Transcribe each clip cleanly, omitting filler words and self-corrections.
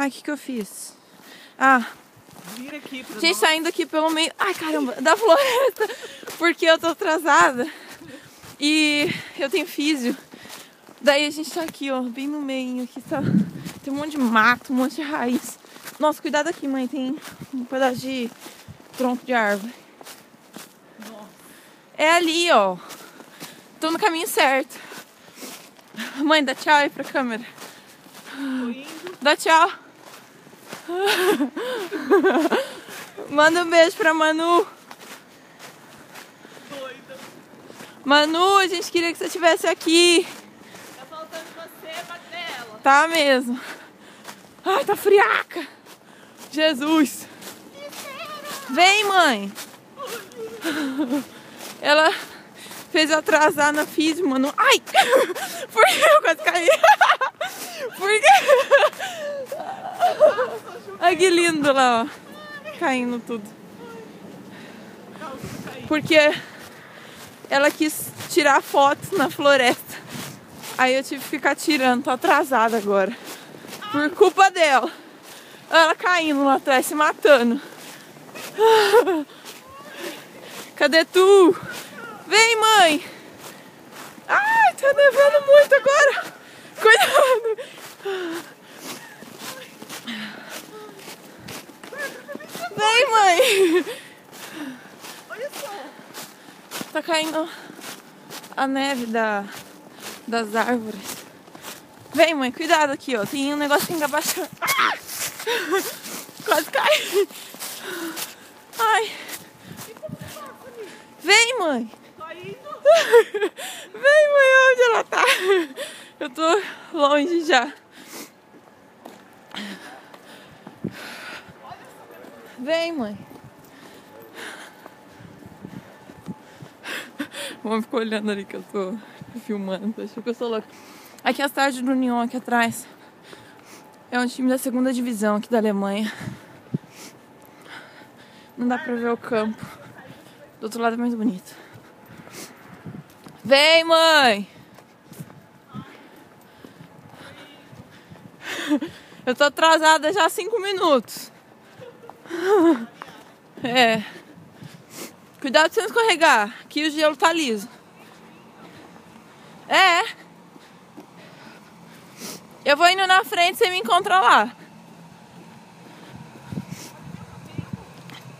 Ai, o que eu fiz? Ah, Vira aqui pra gente, saindo aqui pelo meio... Ai, caramba, da floresta. Porque eu tô atrasada. E eu tenho físio. Daí a gente tá aqui, ó, bem no meio. Aqui tá... Tem um monte de mato, um monte de raiz. Nossa, cuidado aqui, mãe. Tem um pedaço de tronco de árvore. Nossa. É ali, ó. Tô no caminho certo. Mãe, dá tchau aí pra câmera. Tô indo. Dá tchau. Manda um beijo pra Manu. Doida. Manu, a gente queria que você estivesse aqui. Tá faltando você, magrela. Tá mesmo. Ai, tá friaca. Jesus. Vem, mãe. Ela fez eu atrasar na física, mano. Ai! Por que eu quase caí? Por quê? Ai, que lindo lá, ó. Caindo tudo. Porque ela quis tirar fotos na floresta. Aí eu tive que ficar tirando. Tô atrasada agora. Por culpa dela. Ela caindo lá atrás, se matando. Cadê tu? Vem, mãe! Ai, tá nevando muito agora! Cuidado! Vem, mãe! Olha só. Tá caindo a neve das árvores. Vem, mãe, cuidado aqui, ó. Tem um negocinho abaixando. Ah! Quase cai. Ai. Vem, mãe. Tô indo. Vem, mãe, onde ela tá? Eu tô longe já. Vem, mãe. O homem ficou olhando ali que eu tô filmando. Achou que eu sou louca. Aqui é a estádio do Union, aqui atrás. É um time da 2ª divisão aqui da Alemanha. Não dá pra ver o campo. Do outro lado é mais bonito. Vem, mãe! Eu tô atrasada já há 5 minutos. É. Cuidado pra você não escorregar. Aqui o gelo tá liso. É. Eu vou indo na frente, você me encontra lá.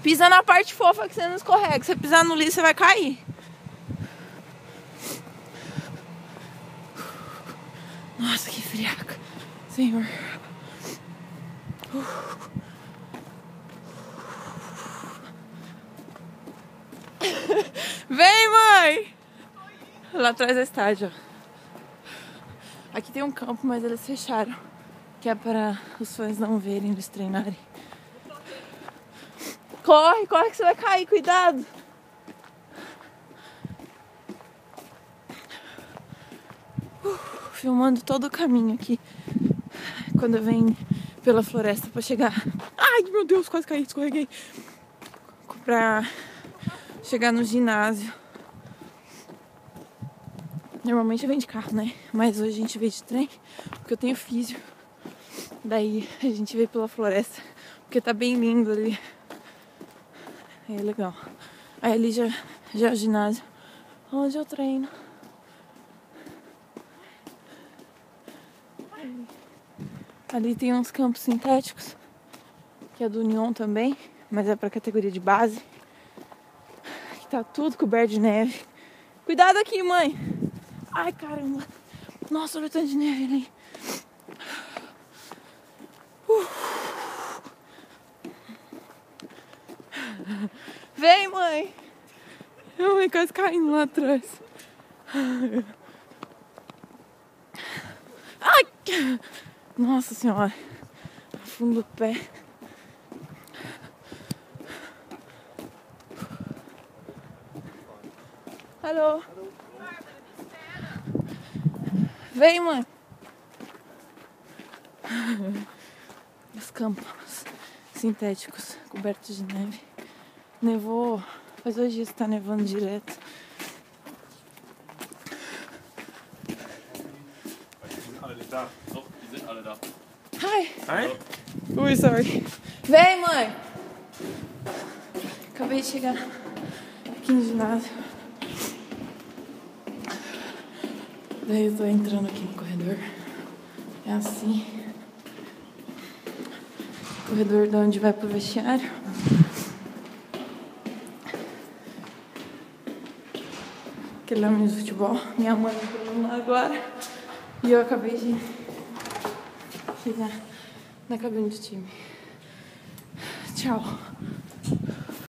Pisa na parte fofa que você não escorrega. Se você pisar no liso, você vai cair. Nossa, que friaca. Senhor. Vem, mãe! Lá atrás é estádio. Aqui tem um campo, mas eles fecharam. Que é para os fãs não verem eles treinarem. Corre, corre que você vai cair, cuidado! Filmando todo o caminho aqui. Quando eu venho pela floresta pra chegar. Ai, meu Deus, quase caí, escorreguei. Pra chegar no ginásio. Normalmente eu venho de carro, né? Mas hoje a gente veio de trem, porque eu tenho físio. Daí a gente veio pela floresta, porque tá bem lindo ali. É legal. Aí ali já é o ginásio, onde eu treino. Ali tem uns campos sintéticos, que é do Union também, mas é pra categoria de base. Aqui tá tudo coberto de neve. Cuidado aqui, mãe! Ai, caramba! Nossa, olha o tanto de neve ali. Vem, mãe! Minha mãe quase caindo lá atrás. Ai! Nossa senhora! Fundo do pé. Alô? Vem, mãe! Os campos sintéticos cobertos de neve. Nevou. Faz 2 dias que tá nevando direto. Alle da. Doch, die sind alle da. Hi! Hi. Ui, sorry. Vem, mãe! Acabei de chegar aqui no ginásio. Daí eu tô entrando aqui no corredor. É assim. Corredor de onde vai pro vestiário. Aquele homem de futebol. Minha mãe entrou lá agora. E eu acabei de chegar na cabine do time. Tchau.